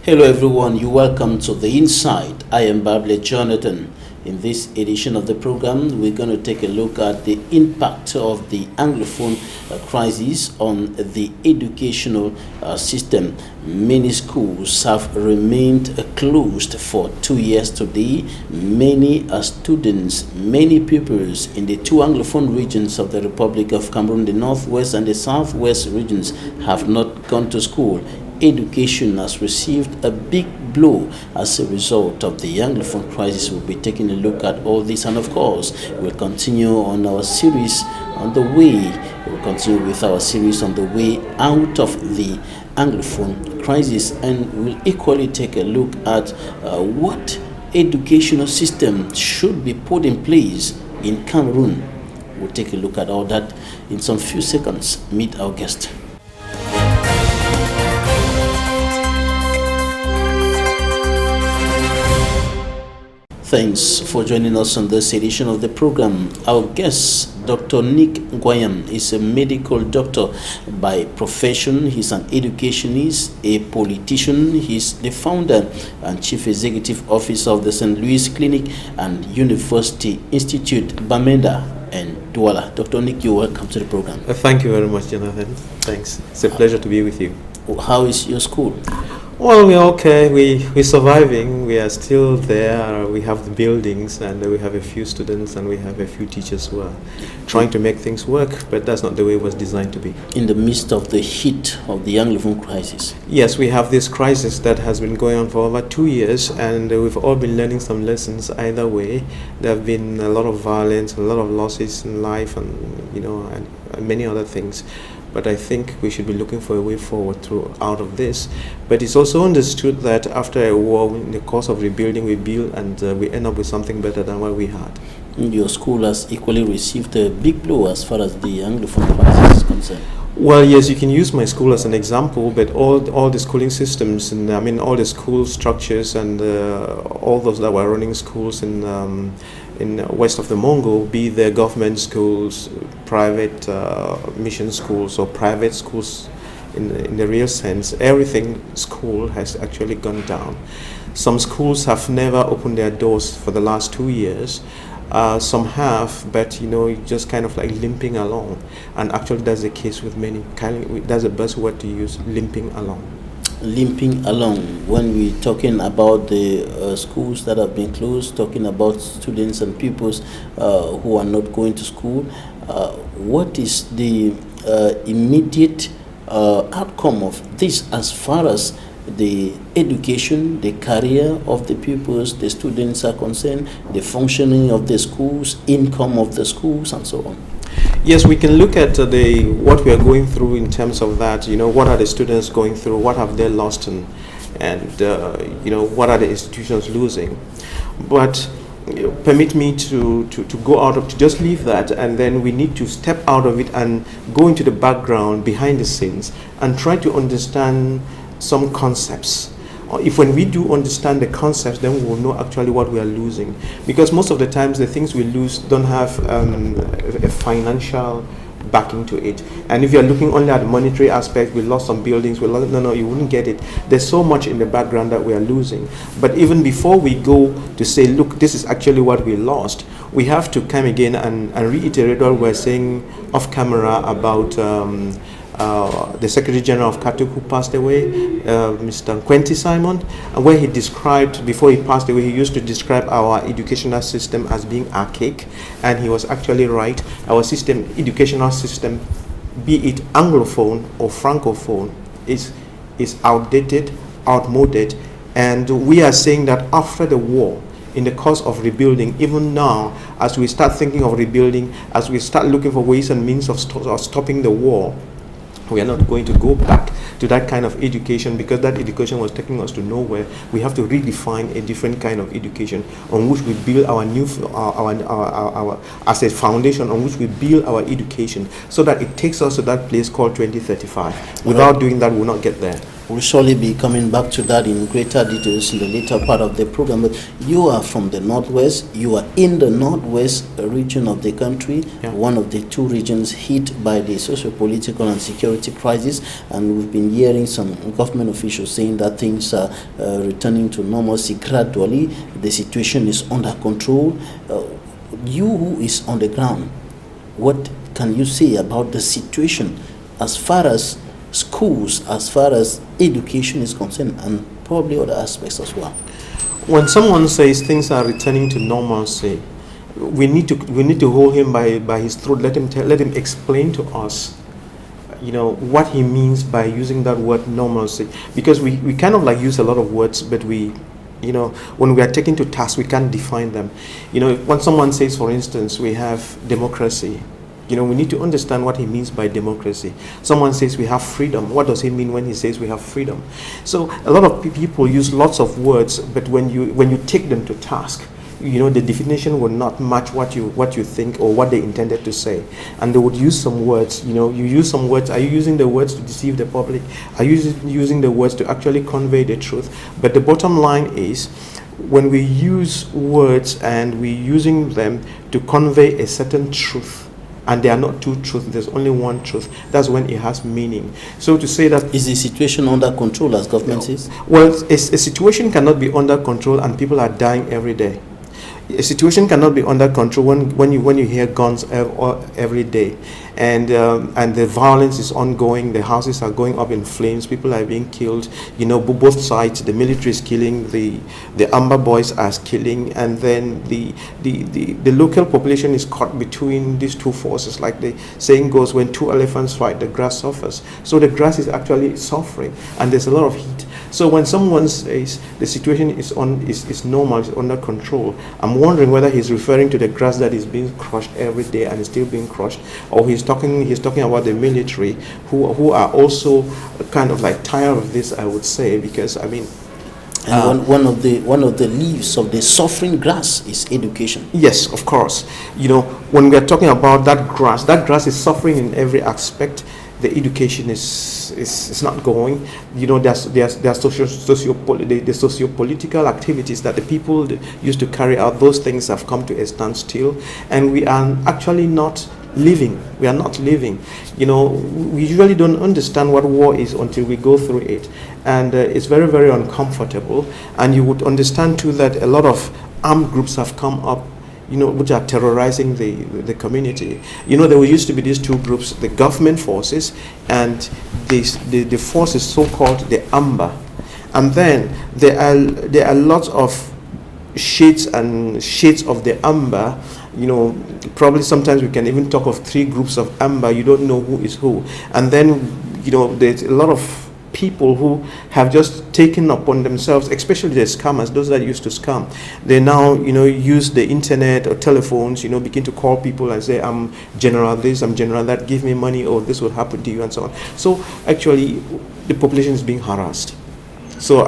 Hello everyone, you're welcome to The Inside. I am Bable Jonathan. In this edition of the program, we're going to take a look at the impact of the Anglophone crisis on the educational system. Many schools have remained closed for 2 years today. Many students, many pupils in the two Anglophone regions of the Republic of Cameroon, the Northwest and the Southwest regions, have not gone to school. Education has received a big blow as a result of the Anglophone crisis. We'll be taking a look at all this, and of course, we'll continue on our series on the way. We'll continue with our series on the way out of the Anglophone crisis, and we'll equally take a look at what educational system should be put in place in Cameroon. We'll take a look at all that in some few seconds. Meet our guest. Thanks for joining us on this edition of the program. Our guest, Dr. NGWANYAM, is a medical doctor by profession. He's an educationist, a politician. He's the founder and chief executive officer of the St. Louis Clinic and University Institute, Bamenda and Douala. Dr. Nick, you're welcome to the program. Thank you very much, Jonathan. Thanks. It's a pleasure to be with you. How is your school? Well, we're okay. We're surviving. We are still there. We have the buildings, and we have a few students, and we have a few teachers who are trying to make things work, but that's not the way it was designed to be. In the midst of the heat of the Anglophone crisis? Yes, we have this crisis that has been going on for over 2 years, and we've all been learning some lessons either way. There have been a lot of violence, a lot of losses in life, and many other things. But I think we should be looking for a way forward out of this. But it's also understood that after a war, in the course of rebuilding, we build and we end up with something better than what we had. Your school has equally received a big blow as far as the Anglophone crisis is concerned. Well, yes, you can use my school as an example, but all the schooling systems, and all the school structures and all those that were running schools in west of the Mongol, be they government schools, private mission schools, or private schools in the real sense, everything school has actually gone down. Some schools have never opened their doors for the last 2 years. Some have, but just kind of like limping along. And actually that's the case with many. That's the best word to use, limping along. Limping along. When we're talking about the schools that have been closed, talking about students and pupils who are not going to school, what is the immediate outcome of this as far as the education, the career of the pupils, the students are concerned, the functioning of the schools, income of the schools, and so on? Yes, we can look at what we are going through in terms of that. What are the students going through? What have they lost? And what are the institutions losing? But permit me to go out of, to just leave that, and then we need to step out of it and go into the background, behind the scenes, and try to understand some concepts. If when we do understand the concepts, then we will know actually what we are losing. Because most of the times the things we lose don't have a financial backing to it. And if you're looking only at the monetary aspect, we lost some buildings, no, you wouldn't get it. There's so much in the background that we are losing. But even before we go to say, look, this is actually what we lost, we have to come again and reiterate what we're saying off camera about the Secretary General of CATUC who passed away, Mr. Quentin Simon, where he described, before he passed away, he used to describe our educational system as being archaic, and he was actually right. Our educational system, be it Anglophone or Francophone, is outdated, outmoded, and we are saying that after the war, in the course of rebuilding, even now, as we start thinking of rebuilding, as we start looking for ways and means of stopping the war, we are not going to go back to that kind of education, because that education was taking us to nowhere. We have to redefine a different kind of education on which we build our new, our as a foundation on which we build our education, so that it takes us to that place called 2035. Without doing that, we'll not get there. We'll surely be coming back to that in greater details in the later part of the program. But you are from the Northwest. You are in the Northwest region of the country, one of the two regions hit by the socio-political and security crisis. And we've been hearing some government officials saying that things are returning to normalcy gradually. The situation is under control. You who is on the ground, what can you say about the situation as far as schools, as far as education is concerned, and probably other aspects as well? When someone says things are returning to normalcy, we need to hold him by his throat. Let him explain to us, what he means by using that word normalcy. Because we kind of like use a lot of words, but when we are taken to task, we can't define them. When someone says, for instance, we have democracy, we need to understand what he means by democracy. Someone says we have freedom. What does he mean when he says we have freedom? So a lot of people use lots of words, but when you take them to task, the definition will not match what you think or what they intended to say. And they would use some words. You use some words. Are you using the words to deceive the public? Are you using the words to actually convey the truth? But the bottom line is, when we use words and we're using them to convey a certain truth, and there are not two truths, there's only one truth, that's when it has meaning. So to say that... Is the situation under control, as government says? Well, a situation cannot be under control and people are dying every day. A situation cannot be under control when you hear guns every day, and the violence is ongoing. The houses are going up in flames. People are being killed. Both sides. The military is killing. The Amber boys are killing, and then the local population is caught between these two forces. Like the saying goes, when two elephants fight, the grass suffers. So the grass is actually suffering, and there's a lot of heat. So when someone says the situation is normal, it's under control, I'm wondering whether he's referring to the grass that is being crushed every day and is still being crushed, or he's talking about the military who are also kind of like tired of this, I would say, because and one of the leaves of the suffering grass is education. Yes, of course. When we are talking about that grass is suffering in every aspect. The education is not going. There's socio-political activities that the people used to carry out. Those things have come to a standstill, and we are actually not living. We are not living. We usually don't understand what war is until we go through it, and it's very, very uncomfortable. And you would understand too that a lot of armed groups have come up, which are terrorizing the community. There used to be these two groups, the government forces and the forces so-called the Amber. And then there are lots of shades of the Amber. Probably sometimes we can even talk of three groups of Amber. You don't know who is who. And then, there's a lot of people who have just taken upon themselves, especially the scammers, those that used to scam. They now, use the internet or telephones, begin to call people and say, I'm general this, I'm general that, give me money, or this will happen to you, and so on. So actually, the population is being harassed. So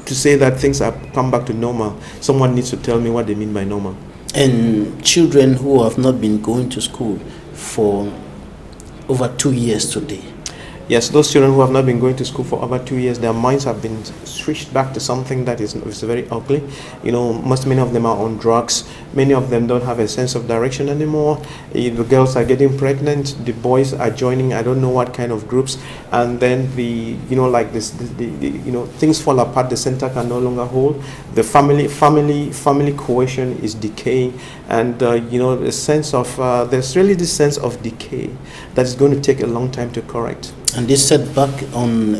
to say that things have come back to normal, someone needs to tell me what they mean by normal. And children who have not been going to school for over 2 years today, yes, those children who have not been going to school for over 2 years, their minds have been switched back to something that is very ugly. Many of them are on drugs. Many of them don't have a sense of direction anymore. The girls are getting pregnant. The boys are joining, I don't know what kind of groups. And then things fall apart. The center can no longer hold. The family cohesion is decaying. And, a sense of, there's really this sense of decay that is going to take a long time to correct. And this setback on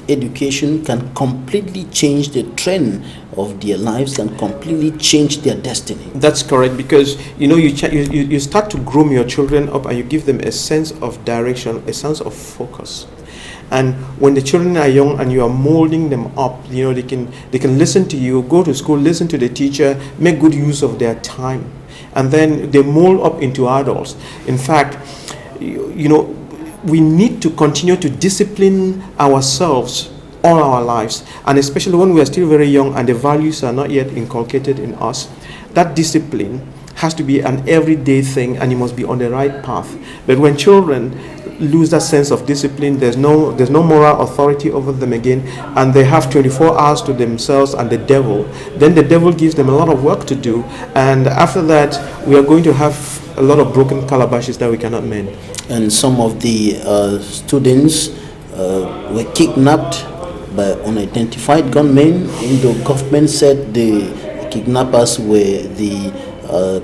education can completely change the trend of their lives, can completely change their destiny. That's correct, because you start to groom your children up and you give them a sense of direction, a sense of focus. And when the children are young and you are molding them up, they can listen to you, go to school, listen to the teacher, make good use of their time, and then they mold up into adults. In fact, we need to continue to discipline ourselves all our lives, and especially when we are still very young and the values are not yet inculcated in us. That discipline has to be an everyday thing, and you must be on the right path. But when children lose that sense of discipline. There's no moral authority over them again, and they have 24 hours to themselves and the devil. Then the devil gives them a lot of work to do, and after that we are going to have a lot of broken calabashes that we cannot mend. And some of the students were kidnapped by unidentified gunmen. The government said the kidnappers were the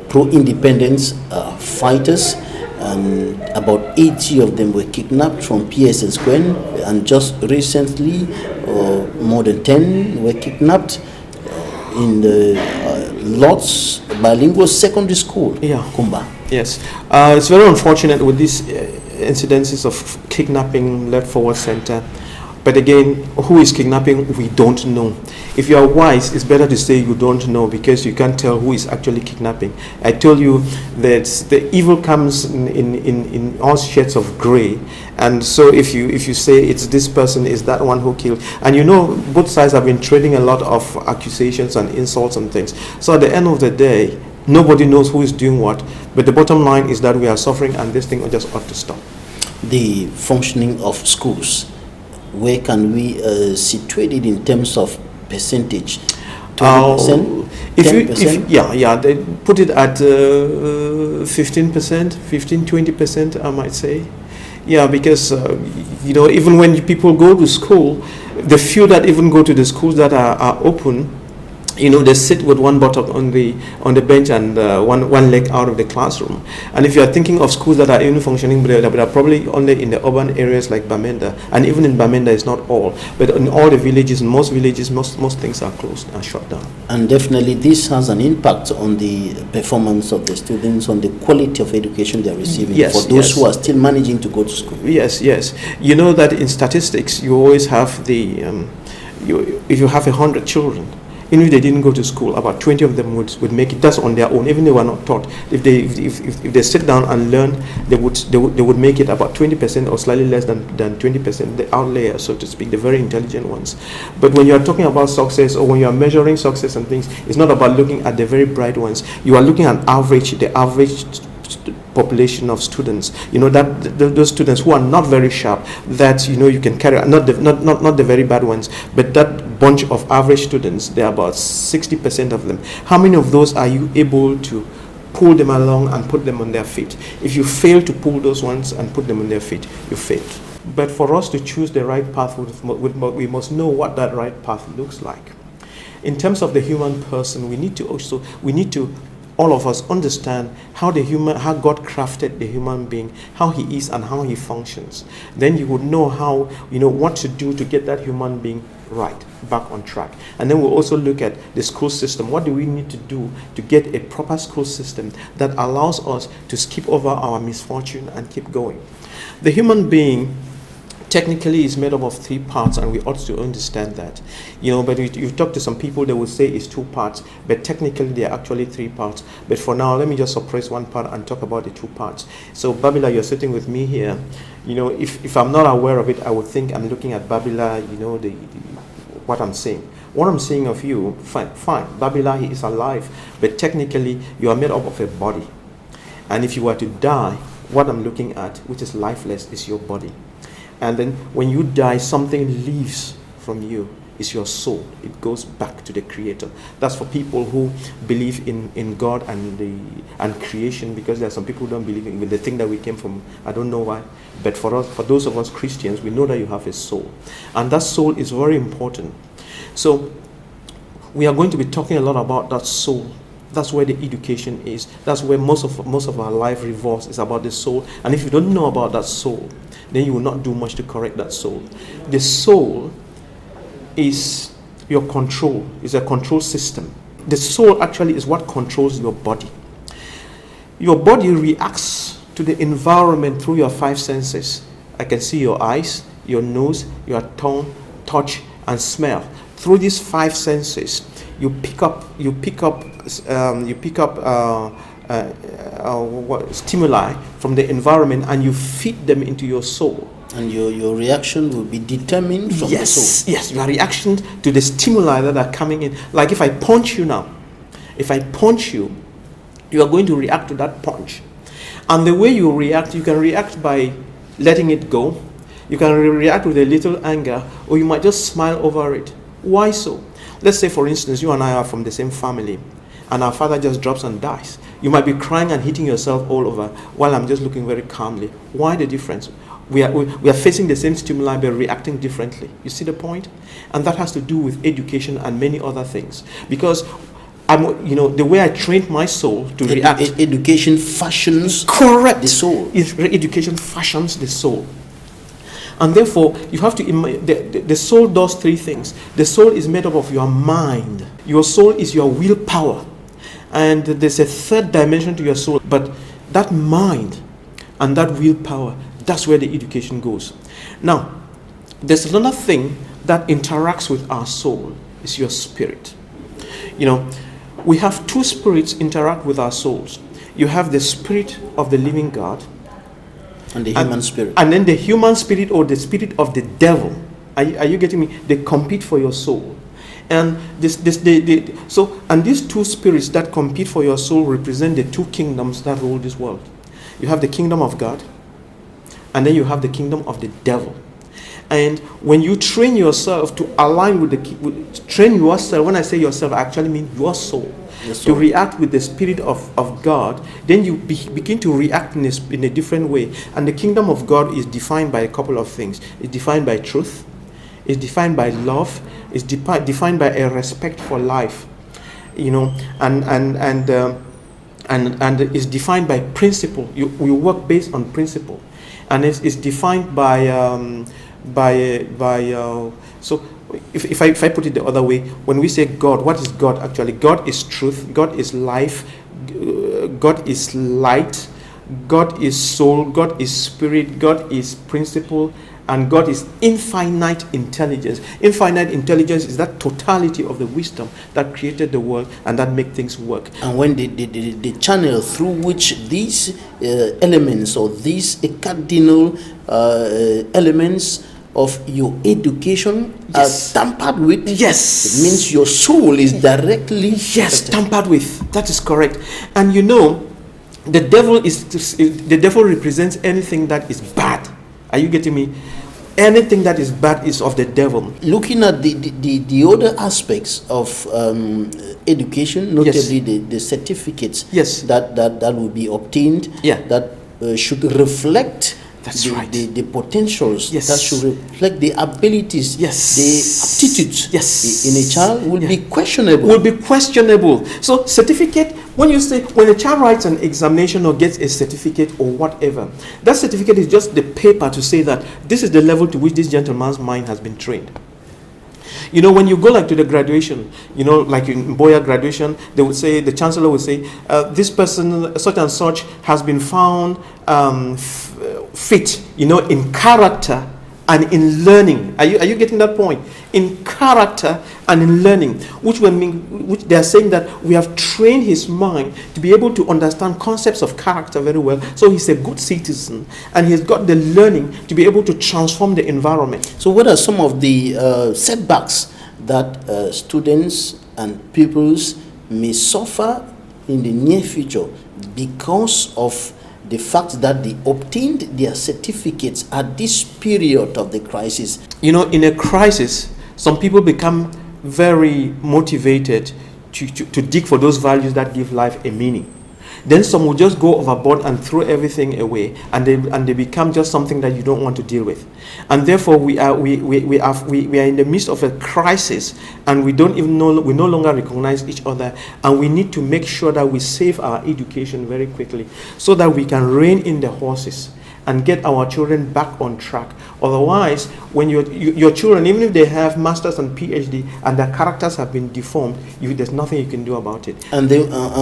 pro-independence fighters, and about 80 of them were kidnapped from PSS Gwen, and just recently more than 10 were kidnapped in the Lord's Bilingual Secondary School, Kumba. Yes, it's very unfortunate with these incidences of kidnapping left forward center. But again, who is kidnapping, we don't know. If you are wise, it's better to say you don't know, because you can't tell who is actually kidnapping. I told you that the evil comes in all shades of gray. And so if you say it's this person, is that one who killed. And you know, both sides have been trading a lot of accusations and insults and things. So at the end of the day, nobody knows who is doing what. But the bottom line is that we are suffering, and this thing just ought to stop. The functioning of schools, where can we situate it in terms of percentage? 20%? They put it at 15%, 20%, I might say. Yeah, because even when people go to school, the few that even go to the schools that are open, they sit with one butt on the bench and one leg out of the classroom. And if you are thinking of schools that are even functioning, but are probably only in the urban areas like Bamenda, and even in Bamenda it's not all, but in all the villages, most things are closed and shut down. And definitely this has an impact on the performance of the students, on the quality of education they are receiving, for those who are still managing to go to school. Yes. You know that in statistics you always have if you have 100 children, even if they didn't go to school, about 20 of them would make it. That's on their own, even if they were not taught. If they sit down and learn, they would make it about 20% or slightly less than 20%. The outliers, so to speak, the very intelligent ones. But when you are talking about success, or when you are measuring success and things, it's not about looking at the very bright ones. You are looking at the average population of students, that those students who are not very sharp, that you can carry, not the very bad ones, but that bunch of average students, there are about 60% of them. How many of those are you able to pull them along and put them on their feet? If you fail to pull those ones and put them on their feet, you failed. But for us to choose the right path, we must know what that right path looks like. In terms of the human person, we need to all of us understand how God crafted the human being, how he is and how he functions. Then you would know what to do to get that human being right, back on track. And then we'll also look at the school system. What do we need to do to get a proper school system that allows us to skip over our misfortune and keep going? The human being technically is made up of 3 parts, and we ought to understand that. But you talk to some people, they will say it's 2 parts, but technically they are actually 3 parts. But for now, let me just suppress one part and talk about the 2 parts. So Babila, you're sitting with me here. If I'm not aware of it, I would think I'm looking at Babila, what I'm saying. What I'm saying of you, fine. Babila, he is alive, but technically you are made up of a body. And if you were to die, what I'm looking at, which is lifeless, is your body. And then when you die, something leaves from you. It's your soul. It goes back to the Creator. That's for people who believe in God and creation, because there are some people who don't believe in the thing that we came from. I don't know why. But for those of us Christians, we know that you have a soul. And that soul is very important. So we are going to be talking a lot about that soul. That's where the education is. That's where most of our life revolves. It's about the soul. And if you don't know about that soul, then you will not do much to correct that soul. The soul is your control. It's a control system. The soul actually is what controls your body. Your body reacts to the environment through your 5 senses. I can see your eyes, your nose, your tongue, touch, and smell. Through these 5 senses, you pick up stimuli from the environment, and you feed them into your soul. And your reaction will be determined from the soul. Yes, your reaction to the stimuli that are coming in. Like if I punch you now, you are going to react to that punch. And the way you react, you can react by letting it go. You can react with a little anger, or you might just smile over it. Why so? Let's say, for instance, you and I are from the same family, and our father just drops and dies. You might be crying and hitting yourself all over, while I'm just looking very calmly. Why the difference? We are facing the same stimuli, but reacting differently. You see the point? And that has to do with education and many other things. Because the way I trained my soul to react. Education fashions. Correct. The soul. Education fashions the soul. And therefore, you have to, the soul does three things. The soul is made up of your mind. Your soul is your willpower. And there's a third dimension to your soul. But that mind and that willpower, that's where the education goes. Now, there's another thing that interacts with our soul. It's your spirit. We have two spirits interact with our souls. You have the spirit of the living God, and the human spirit. And then the human spirit, or the spirit of the devil. Are you getting me? They compete for your soul. And these two spirits that compete for your soul represent the two kingdoms that rule this world. You have the kingdom of God, and then you have the kingdom of the devil. And when you train yourself to align with train yourself, when I say yourself, I actually mean your soul. To react with the spirit of God, then you begin to react in a different way. And the kingdom of God is defined by a couple of things. It's defined by truth. It's defined by love. It's defined by a respect for life. And it's defined by principle. We work based on principle, and it's defined by so. If I put it the other way, when we say God, what is God actually? God is truth, God is life, God is light, God is soul, God is spirit, God is principle, and God is infinite intelligence. Infinite intelligence is that totality of the wisdom that created the world and that make things work. And when the channel through which these elements, or these cardinal elements of your education are tampered with, yes, it means your soul is directly tampered with. That is correct. And the devil represents anything that is bad. Are you getting me? Anything that is bad is of the devil. Looking at the other aspects of education, notably the certificates that will be obtained, that should reflect the potentials, that should reflect the abilities, the aptitudes in a child will be questionable. So certificate, when a child writes an examination or gets a certificate or whatever, that certificate is just the paper to say that this is the level to which this gentleman's mind has been trained. When you go to the graduation, like in Boya graduation, they would say, the chancellor would say, this person, such and such, has been found fit, in character and in learning. Are you getting that point? In character and in learning, which they are saying that we have trained his mind to be able to understand concepts of character very well. So he's a good citizen, and he's got the learning to be able to transform the environment. So what are some of the setbacks that students and pupils may suffer in the near future because of the fact that they obtained their certificates at this period of the crisis? In a crisis, some people become very motivated to dig for those values that give life a meaning. Then some will just go overboard and throw everything away, and they become just something that you don't want to deal with. And therefore, we are in the midst of a crisis, and we no longer recognize each other, and we need to make sure that we save our education very quickly, so that we can rein in the horses and get our children back on track. Otherwise, when your children, even if they have masters and PhD and their characters have been deformed, there's nothing you can do about it. And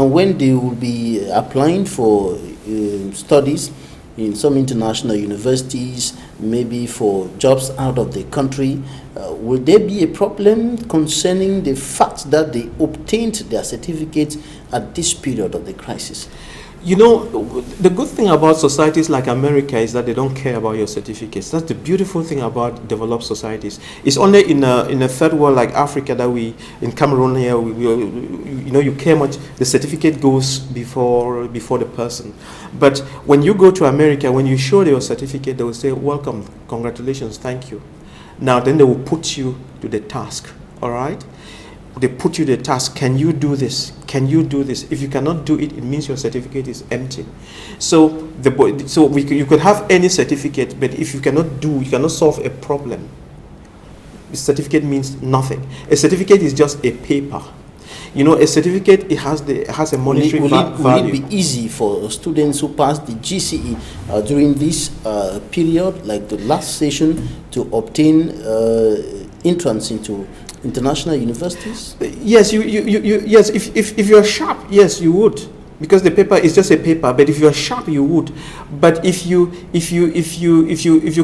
when they will be applying for studies in some international universities, maybe for jobs out of the country, will there be a problem concerning the fact that they obtained their certificates at this period of the crisis? You know, the good thing about societies like America is that they don't care about your certificates. That's the beautiful thing about developed societies. It's only in a third world like Africa that in Cameroun here, you know, you care much. The certificate goes before the person. But when you go to America, when you show your certificate, they will say, welcome, congratulations, thank you. Now, then they will put you to the task, all right? They put you the task. Can you do this? Can you do this? If you cannot do it, it means your certificate is empty. So you could have any certificate, but if you cannot solve a problem, the certificate means nothing. A certificate is just a paper. You know, a certificate, it has a monetary value. Will it be easy for students who pass the GCE during this period, like the last session, to obtain entrance into international universities? Yes, yes. If you're sharp, yes, you would, because the paper is just a paper. But if you're sharp, you would. But if you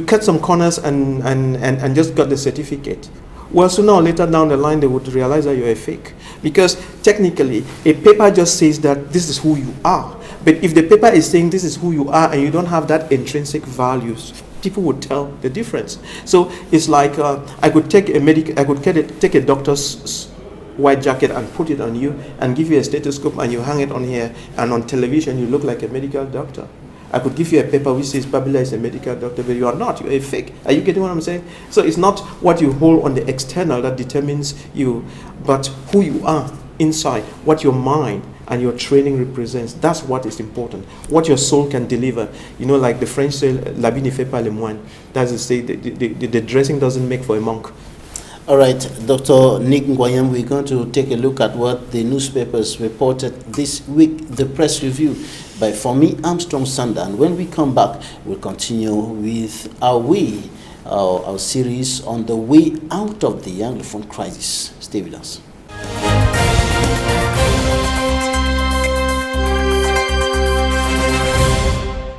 cut some corners and just got the certificate, well, sooner or later down the line, they would realize that you're a fake. Because technically, a paper just says that this is who you are. But if the paper is saying this is who you are and you don't have that intrinsic values, people would tell the difference. So it's like I could take a doctor's white jacket and put it on you and give you a stethoscope and you hang it on here, and on television you look like a medical doctor. I could give you a paper which says Babila is a medical doctor, but you are not. You're a fake. Are you getting what I'm saying? So it's not what you hold on the external that determins you, but who you are inside, what your mind and your training represents. That's what is important. What your soul can deliver. You know, like the French say, l'habit ne fait pas le moine. That's to say, the dressing doesn't make for a monk. All right, Dr. Nick NGWANYAM, we're going to take a look at what the newspapers reported this week, the press review by For Me Armstrong Sander. And when we come back, we'll continue with our series on the way out of the Anglophone crisis. Stay with us.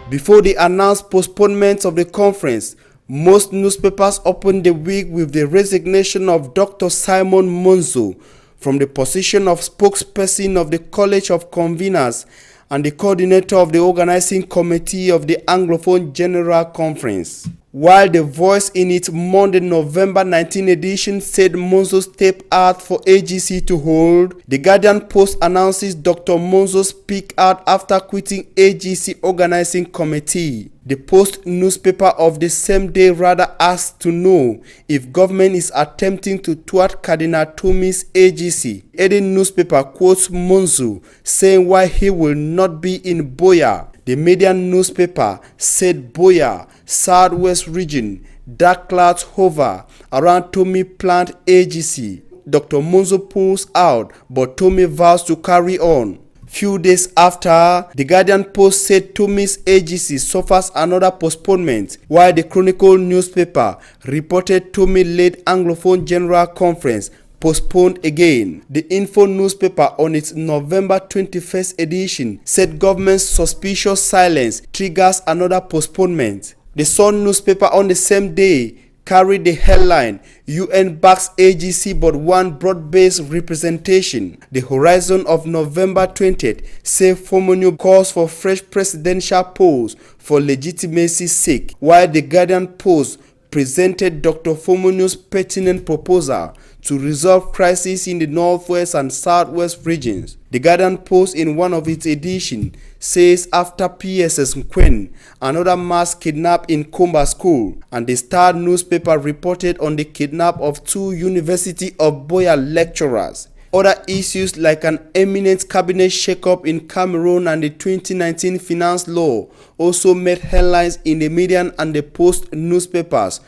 Before the announced postponement of the conference, most newspapers opened the week with the resignation of Dr. Simon Monzo from the position of spokesperson of the College of Conveners and the coordinator of the organizing committee of the Anglophone General Conference. While The Voice in its Monday, November 19 edition said Monzo stepped out for AGC to hold, The Guardian Post announces Dr. Monzo speak out after quitting AGC organizing committee. The Post newspaper of the same day rather asked to know if government is attempting to thwart Cardinal Tomi's AGC. Eden newspaper quotes Monzo saying why he will not be in Boya. The Median newspaper said Boya, Southwest region, dark clouds hover around Tomi plant AGC. Dr. Monzo pulls out, but Tomi vows to carry on. Few days after, the Guardian Post said Tomi's AGC suffers another postponement, while the Chronicle newspaper reported Tomi-led Anglophone General Conference postponed again. The Info newspaper on its November 21st edition said government's suspicious silence triggers another postponement. The Sun newspaper on the same day carried the headline, UN backs AGC but one broad-based representation. The Horizon of November 20th say Fomonyo calls for fresh presidential polls for legitimacy's sake, while the Guardian Post presented Dr. Fomonyo's pertinent proposal to resolve crises in the northwest and southwest regions. The Guardian Post in one of its editions says after PSS Nkwen, another mass kidnap in Komba School, and the Star newspaper reported on the kidnap of 2 University of Boya lecturers. Other issues like an eminent cabinet shakeup in Cameroun and the 2019 finance law also made headlines in the Median and the Post newspapers.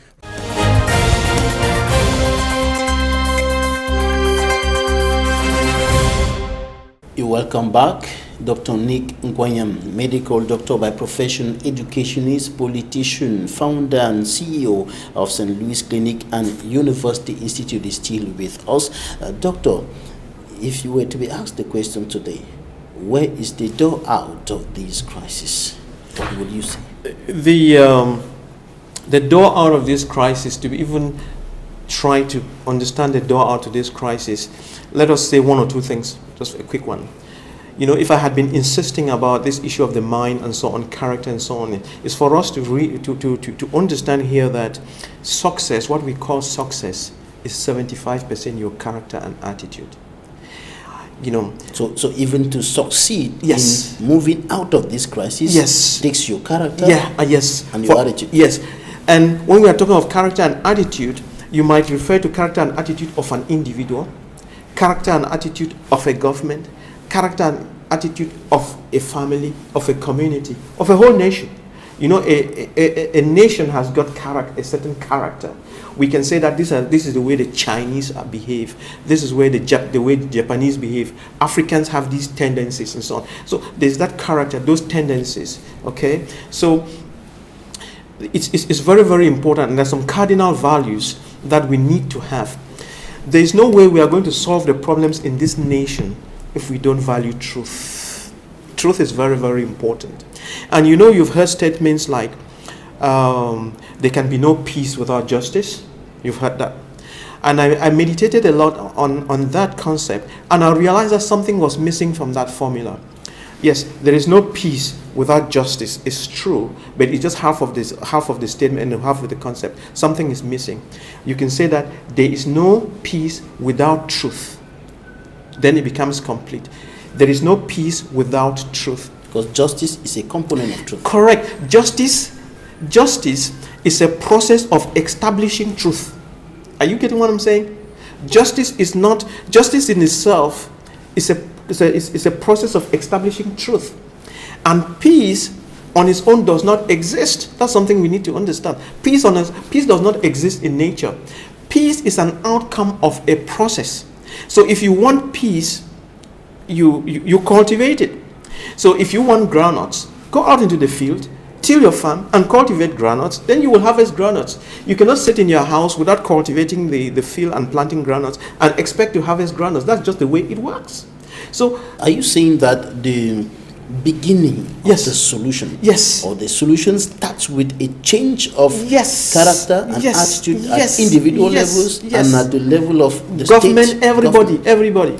You welcome back, Dr. Nick NGWANYAM, medical doctor by profession, educationist, politician, founder and CEO of St. Louis Clinic and University Institute, is still with us. Doctor, if you were to be asked the question today, where is the door out of this crisis? What would you say? The door out of this crisis, to even try to understand the door out of this crisis, let us say one or two things, just a quick one. You know, if I had been insisting about this issue of the mind and so on, character and so on, is for us to understand here that success, what we call success, is 75% your character and attitude. You know, so even to succeed yes, in moving out of this crisis, yes, takes your character, yes, and your attitude. Yes, and when we are talking of character and attitude, you might refer to character and attitude of an individual, character and attitude of a government, character and attitude of a family, of a community, of a whole nation. You know, a nation has got character, a certain character. We can say that this is the way the Chinese behave. This is where the way the Japanese behave. Africans have these tendencies and so on. So there's that character, those tendencies. Okay, so it's very, very important, and there's some cardinal values that we need to have. There is no way we are going to solve the problems in this nation if we don't value truth. Truth is very, very important. And you know, you've heard statements like, there can be no peace without justice. You've heard that. And I meditated a lot on that concept, and I realized that something was missing from that formula. Yes, there is no peace without justice. It's true, but it's just half of the statement and half of the concept. Something is missing. You can say that there is no peace without truth. Then it becomes complete. There is no peace without truth. Because justice is a component of truth. Correct. Justice is a process of establishing truth. Are you getting what I'm saying? Justice in itself is a process of establishing truth. And peace on its own does not exist. That's something we need to understand. Peace does not exist in nature. Peace is an outcome of a process. So if you want peace, you cultivate it. So if you want groundnuts, go out into the field, till your farm, and cultivate groundnuts. Then you will harvest groundnuts. You cannot sit in your house without cultivating the field and planting groundnuts and expect to harvest groundnuts. That's just the way it works. So are you saying that the beginning of the solution, or the solution starts with a change of character and attitude at individual levels and at the level of the government, state, everybody?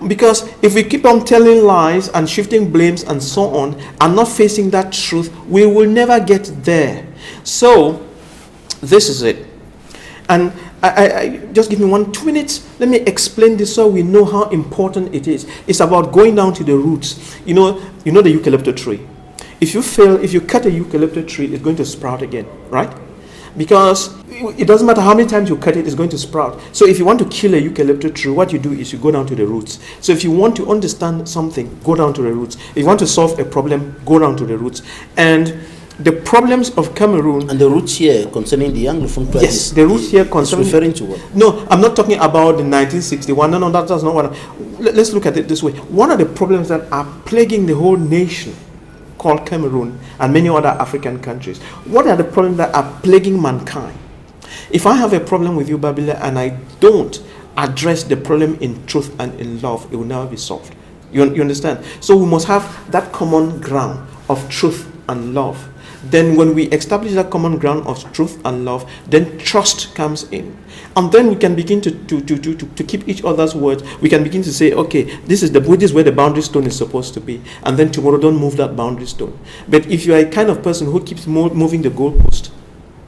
Because if we keep on telling lies and shifting blames and so on and not facing that truth, we will never get there. So this is it. And I just give me 2 minutes. Let me explain this so we know how important it is. It's about going down to the roots. You know the eucalyptus tree. If you cut a eucalyptus tree, it's going to sprout again, right? Because it doesn't matter how many times you cut it, it's going to sprout. So if you want to kill a eucalyptus tree, what you do is you go down to the roots. So if you want to understand something, go down to the roots. If you want to solve a problem, go down to the roots. And the problems of Cameroon... And the roots here concerning the Anglophone crisis... Yes, the roots here concerning... referring to what? No, I'm not talking about the 1961. No, that's not what... Let's look at it this way. One of the problems that are plaguing the whole nation called Cameroon and many other African countries, what are the problems that are plaguing mankind? If I have a problem with you, Babila, and I don't address the problem in truth and in love, it will never be solved. You understand? So we must have that common ground of truth and love. Then when we establish that common ground of truth and love, then trust comes in. And then we can begin to keep each other's words. We can begin to say, okay, this is where the boundary stone is supposed to be. And then tomorrow, don't move that boundary stone. But if you are a kind of person who keeps moving the goalpost,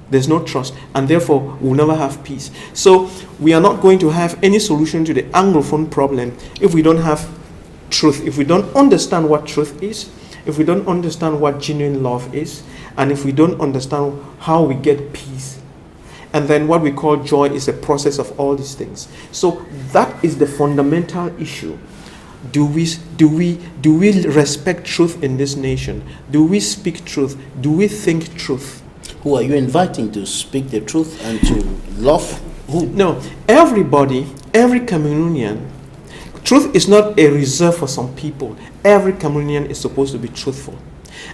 there's no trust, and therefore we'll never have peace. So we are not going to have any solution to the Anglophone problem if we don't have truth, if we don't understand what truth is, if we don't understand what genuine love is, and if we don't understand how we get peace. And then what we call joy is a process of all these things. So that is the fundamental issue. Do we respect truth in this nation? Do we speak truth? Do we think truth? Who are you inviting to speak the truth and to love? Who? No, everybody, every Cameroonian. Truth is not a reserve for some people. Every Cameroonian is supposed to be truthful.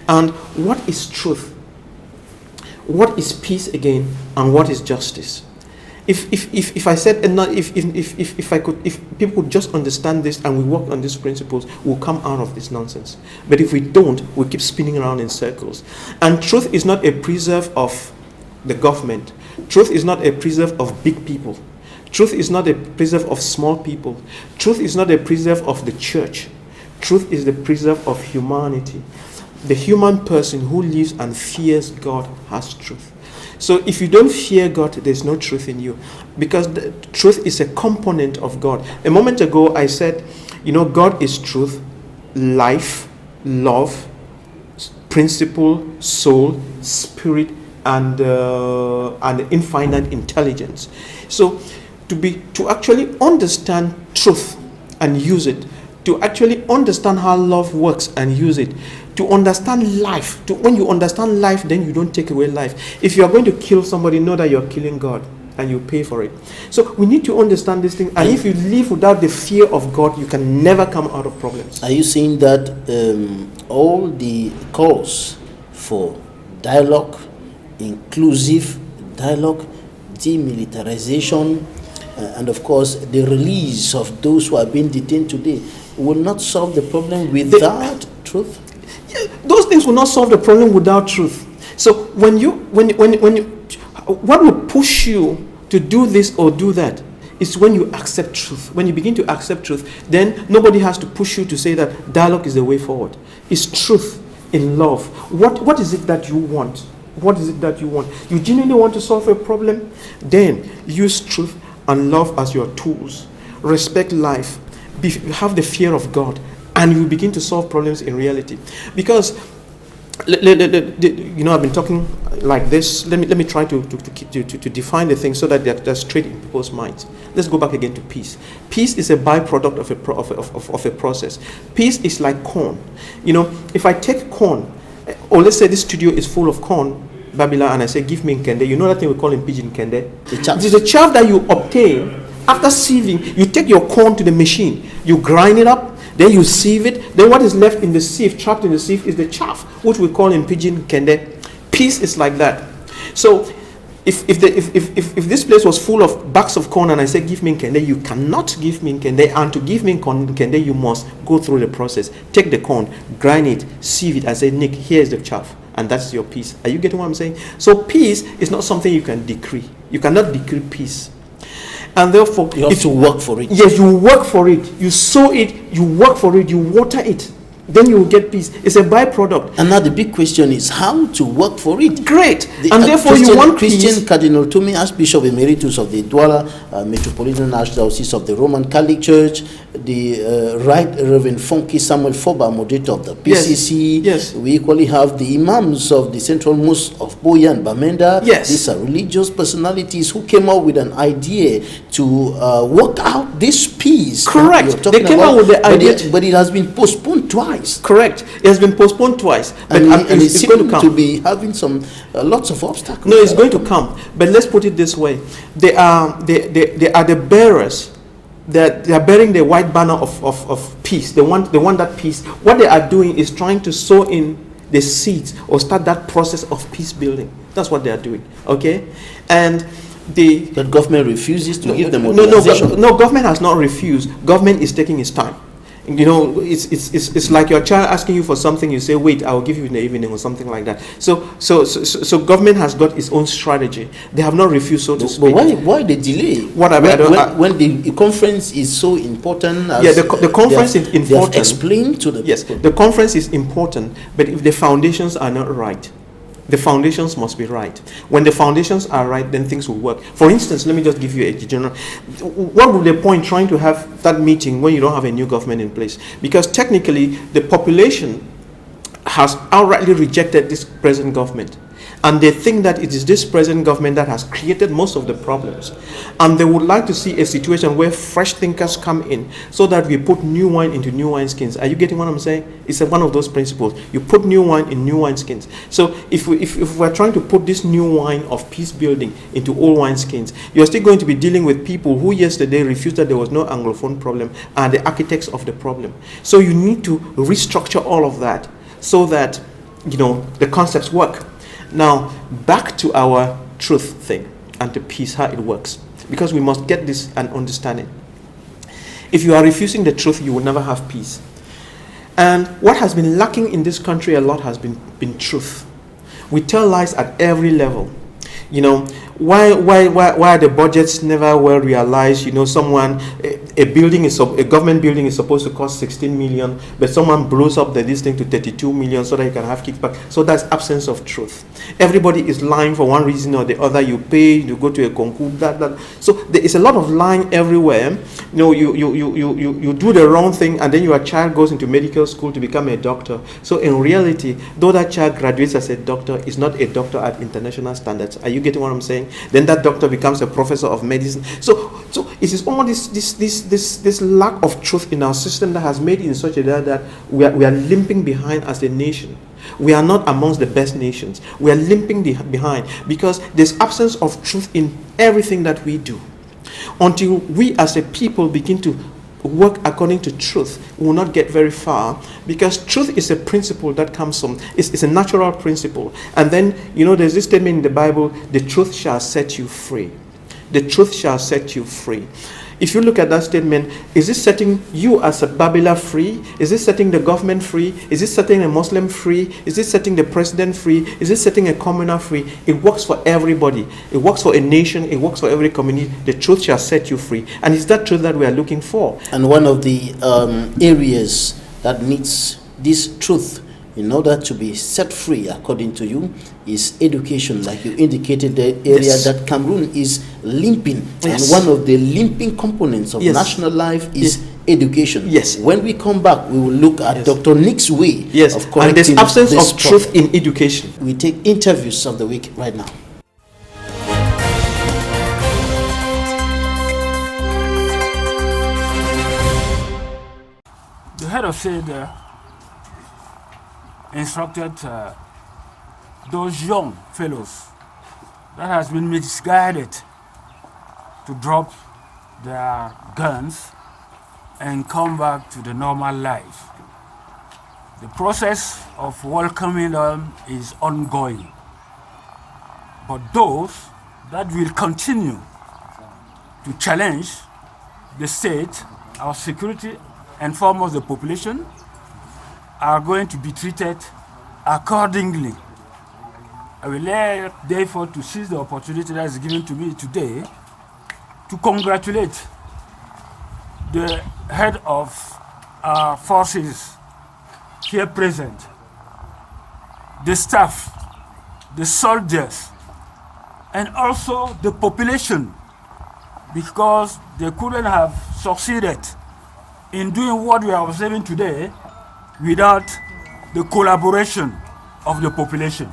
And what is truth? What is peace again? And what is justice? If I said, if people could just understand this and we work on these principles, we'll come out of this nonsense. But if we don't, we keep spinning around in circles. And truth is not a preserve of the government. Truth is not a preserve of big people. Truth is not a preserve of small people. Truth is not a preserve of the church. Truth is the preserve of humanity. The human person who lives and fears God has truth. So if you don't fear God, there's no truth in you, because the truth is a component of God. A moment ago I said, God is truth, life, love, principle, soul, spirit, and infinite intelligence. So to actually understand truth and use it, to actually understand how love works and use it, to understand life. When you understand life, then you don't take away life. If you are going to kill somebody, know that you're killing God, and you pay for it. So we need to understand this thing. And if you live without the fear of God, you can never come out of problems. Are you saying that all the calls for dialogue, inclusive dialogue, demilitarization, and of course the release of those who are being detained today will not solve the problem without truth? Yeah, those things will not solve the problem without truth. So when you what will push you to do this or do that is when you accept truth. When you begin to accept truth, then nobody has to push you to say that dialogue is the way forward. It's truth in love. What is it that you want? What is it that you want? You genuinely want to solve a problem? Then use truth and love as your tools. Respect life. Have the fear of God, and you will begin to solve problems in reality. Because I've been talking like this. Let me try to define the thing so that they're straight in people's minds. Let's go back again to peace. Peace is a byproduct of a process. Peace is like corn. If I take corn, or let's say this studio is full of corn, Babila, and I say, give me nkende. You know that thing we call in pidgin nkende? It is a chaff that you obtain after sieving. You take your corn to the machine, you grind it up, then you sieve it. Then what is left in the sieve, trapped in the sieve, is the chaff, which we call in pidgin kende. Peace is like that. So if this place was full of bags of corn and I say give me kende, you cannot give me kende. And to give me kende, you must go through the process. Take the corn, grind it, sieve it, and say, Nick, here's the chaff. And that's your peace. Are you getting what I'm saying? So peace is not something you can decree. You cannot decree peace. And therefore, you have to work for it. Yes, you work for it. You sow it, you work for it, you water it. Then you will get peace. It's a byproduct. And now the big question is how to work for it. Great. And therefore you want peace. Christian Cardinal Tumi, Archbishop Emeritus of the Douala Metropolitan Archdiocese of the Roman Catholic Church, the Right Reverend Funky Samuel Foba, moderator of the PCC. Yes. We equally have the Imams of the Central Mosque of Boya and Bamenda. Yes. These are religious personalities who came up with an idea to work out this peace. Correct. They came out with the idea. But it has been postponed twice. Correct. It has been postponed twice. But and it's going to come. To be having some lots of obstacles. No, it's going to come. But let's put it this way: they are the bearers. They are bearing the white banner of peace. They want that peace. What they are doing is trying to sow in the seeds or start that process of peace building. That's what they are doing. Okay, and but government refuses to give them authorization. No, government has not refused. Government is taking its time. It's like your child asking you for something, you say, wait, I will give you in the evening or something like that. So government has got its own strategy. They have not refused, so to speak. But why the delay? When the conference is so important? The conference is important. They have explained to the people. The conference is important, but if the foundations are not right, the foundations must be right. When the foundations are right, then things will work. For instance, let me just give you a general. What would the point trying to have that meeting when you don't have a new government in place? Because technically, the population has outrightly rejected this present government. And they think that it is this present government that has created most of the problems. And they would like to see a situation where fresh thinkers come in so that we put new wine into new wineskins. Are you getting what I'm saying? It's one of those principles. You put new wine in new wineskins. So if we're trying to put this new wine of peace building into old wineskins, you're still going to be dealing with people who yesterday refused that there was no Anglophone problem and the architects of the problem. So you need to restructure all of that so that, the concepts work. Now, back to our truth thing and to peace, how it works. Because we must get this and understand it. If you are refusing the truth, you will never have peace. And what has been lacking in this country a lot has been truth. We tell lies at every level. Why are the budgets never well realized? You know, a government building is supposed to cost 16 million, but someone blows up this thing to 32 million so that you can have kickback. So that's absence of truth. Everybody is lying for one reason or the other. You pay, you go to a concours, that. So there is a lot of lying everywhere. You know, you do the wrong thing, and then your child goes into medical school to become a doctor. So in reality, though that child graduates as a doctor, is not a doctor at international standards. Are you getting what I'm saying? Then that doctor becomes a professor of medicine. So it is all this lack of truth in our system that has made it in such a way that we are limping behind as a nation. We are not amongst the best nations. We are limping behind because there's absence of truth in everything that we do. Until we as a people begin to work according to truth, we will not get very far, because truth is a principle that comes from, it's a natural principle. And then, you know, there's this statement in the Bible, the truth shall set you free. The truth shall set you free. If you look at that statement, is it setting you as a babbler free? Is it setting the government free? Is it setting a Muslim free? Is it setting the president free? Is it setting a commoner free? It works for everybody. It works for a nation. It works for every community. The truth shall set you free. And it's that truth that we are looking for. And one of the areas that needs this truth in order to be set free, according to you, is education. Like you indicated, the area Yes. that Cameroon is limping. Yes. And one of the limping components of Yes. national life is Yes. education. Yes. When we come back, we will look at Yes. Dr. Nick's way Yes, of and correcting there's absence this of truth in education. We take interviews of the week right now. The head of state instructed those young fellows that has been misguided to drop their guns and come back to the normal life. The process of welcoming them is ongoing. But those that will continue to challenge the state, our security, and foremost the population, are going to be treated accordingly. I will like therefore to seize the opportunity that is given to me today to congratulate the head of our forces here present, the staff, the soldiers, and also the population, because they couldn't have succeeded in doing what we are observing today without the collaboration of the population.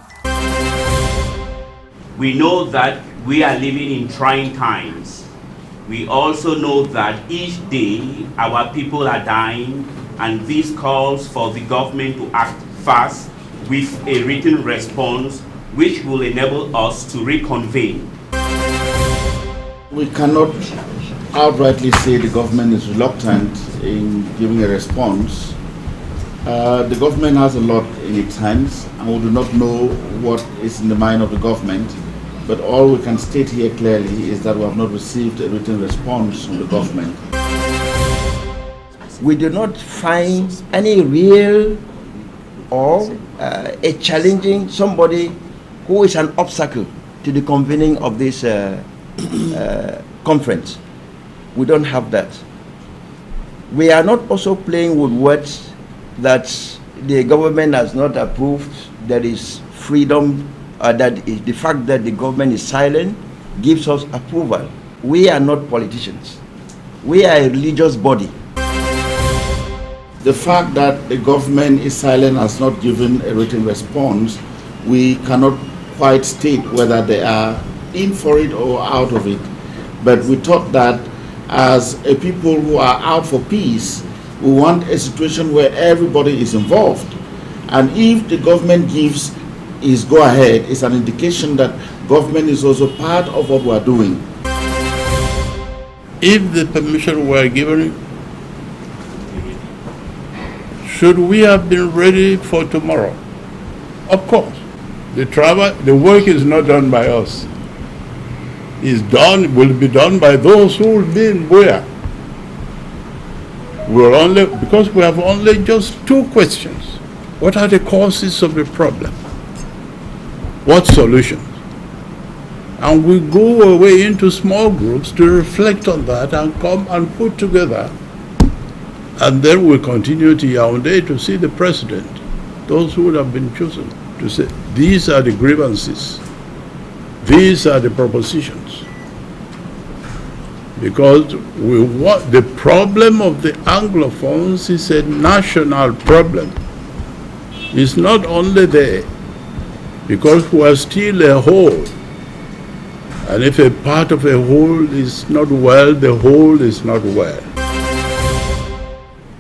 We know that we are living in trying times. We also know that each day our people are dying, and this calls for the government to act fast with a written response which will enable us to reconvene. We cannot outrightly say the government is reluctant in giving a response. The government has a lot in its hands, and we do not know what is in the mind of the government. But all we can state here clearly is that we have not received a written response from the government. We do not find any real or a challenging somebody who is an obstacle to the convening of this conference. We don't have that. We are not also playing with words that the government has not approved. There is freedom, that is the fact that the government is silent gives us approval. We are not politicians. We are a religious body. The fact that the government is silent, has not given a written response, we cannot quite state whether they are in for it or out of it. But we thought that as a people who are out for peace, we want a situation where everybody is involved. And if the government gives his go-ahead, it's an indication that government is also part of what we are doing. If the permission were given, should we have been ready for tomorrow? Of course. The work is not done by us. It's done, will be done by those who will be in Buea. Because we have only just two questions. What are the causes of the problem? What solutions? And we go away into small groups to reflect on that and come and put together. And then we continue to Yaoundé to see the president, those who would have been chosen, to say, these are the grievances, these are the propositions. Because the problem of the Anglophones is a national problem. It's not only there, because we are still a whole. And if a part of a whole is not well, the whole is not well.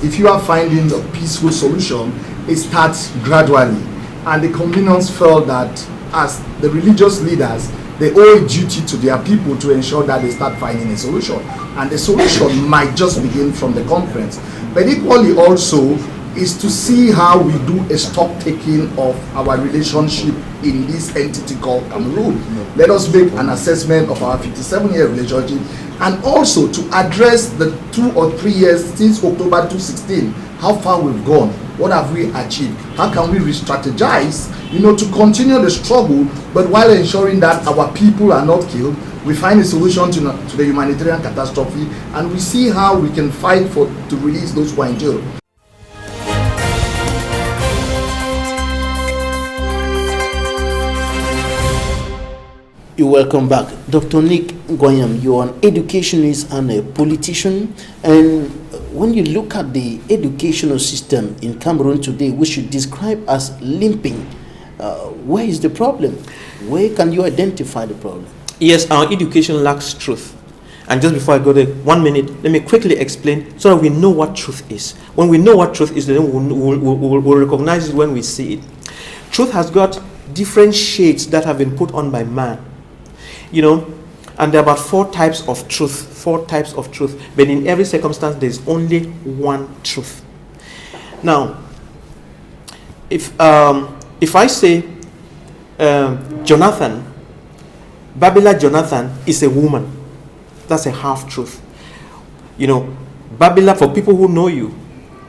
If you are finding a peaceful solution, it starts gradually. And the communals felt that as the religious leaders, they owe a duty to their people to ensure that they start finding a solution. And the solution might just begin from the conference. But equally also is to see how we do a stock taking of our relationship in this entity called Cameroon. Let us make an assessment of our 57-year relationship, and also to address the 2 or 3 years since October 2016, how far we've gone, what have we achieved, how can we re-strategize, to continue the struggle, but while ensuring that our people are not killed, we find a solution to the humanitarian catastrophe, and we see how we can fight to release those who are in jail. You're welcome back. Dr. NGWANYAM, you're an educationist and a politician. And when you look at the educational system in Cameroon today, we should describe as limping. Where is the problem? Where can you identify the problem? Yes, our education lacks truth. And just before I go there, 1 minute, let me quickly explain so that we know what truth is. When we know what truth is, then we'll recognize it when we see it. Truth has got different shades that have been put on by man. And there are about 4 types of truth, but in every circumstance there's only one truth. Now, if I say Jonathan, Babila Jonathan is a woman, that's a half truth. Babila, for people who know you,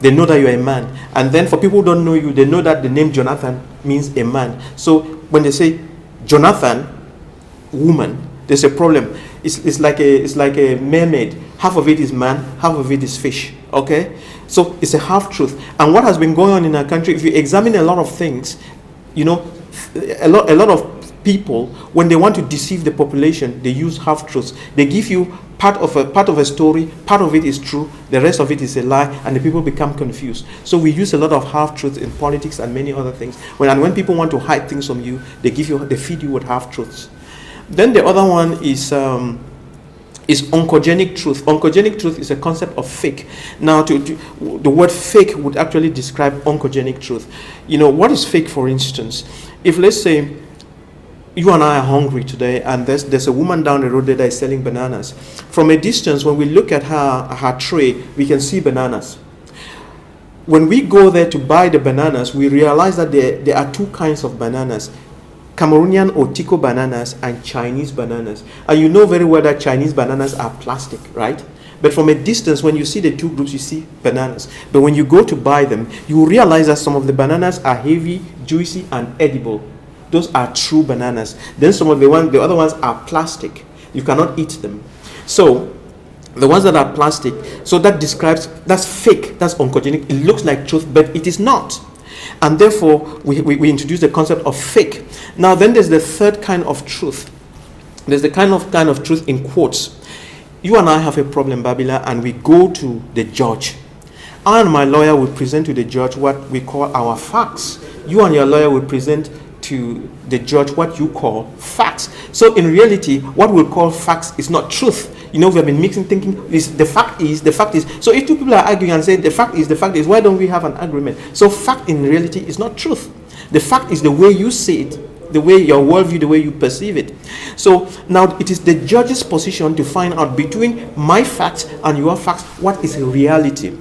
they know that you're a man, and then for people who don't know you, they know that the name Jonathan means a man. So when they say Jonathan, woman, there's a problem. It's like a mermaid. Half of it is man, half of it is fish. Okay, so it's a half truth. And what has been going on in our country, if you examine a lot of things, a lot of people, when they want to deceive the population, they use half truths. They give you part of a story, part of it is true, the rest of it is a lie, and the people become confused. So we use a lot of half truths in politics and many other things. When people want to hide things from you, they feed you with half truths. Then the other one is oncogenic truth. Oncogenic truth is a concept of fake. Now, the word fake would actually describe oncogenic truth. What is fake, for instance? If, let's say, you and I are hungry today, and there's a woman down the road there that is selling bananas. From a distance, when we look at her tray, we can see bananas. When we go there to buy the bananas, we realize that there are 2 kinds of bananas. Cameroonian or Tico bananas and Chinese bananas. And you know very well that Chinese bananas are plastic, right? But from a distance, when you see the 2 groups, you see bananas. But when you go to buy them, you realize that some of the bananas are heavy, juicy, and edible. Those are true bananas. Then some of the other ones are plastic. You cannot eat them. So the ones that are plastic, so that's fake, that's oncogenic. It looks like truth, but it is not. And therefore, we introduce the concept of fake. Now, then there's the third kind of truth. There's the kind of truth in quotes. You and I have a problem, Babila, and we go to the judge. I and my lawyer will present to the judge what we call our facts. You and your lawyer will present to the judge what you call facts. So in reality, what we call facts is not truth. We have been mixing thinking. The fact is. So if 2 people are arguing and saying the fact is, why don't we have an agreement? So fact in reality is not truth. The fact is the way you see it, the way your worldview, the way you perceive it. So now it is the judge's position to find out between my facts and your facts, what is reality.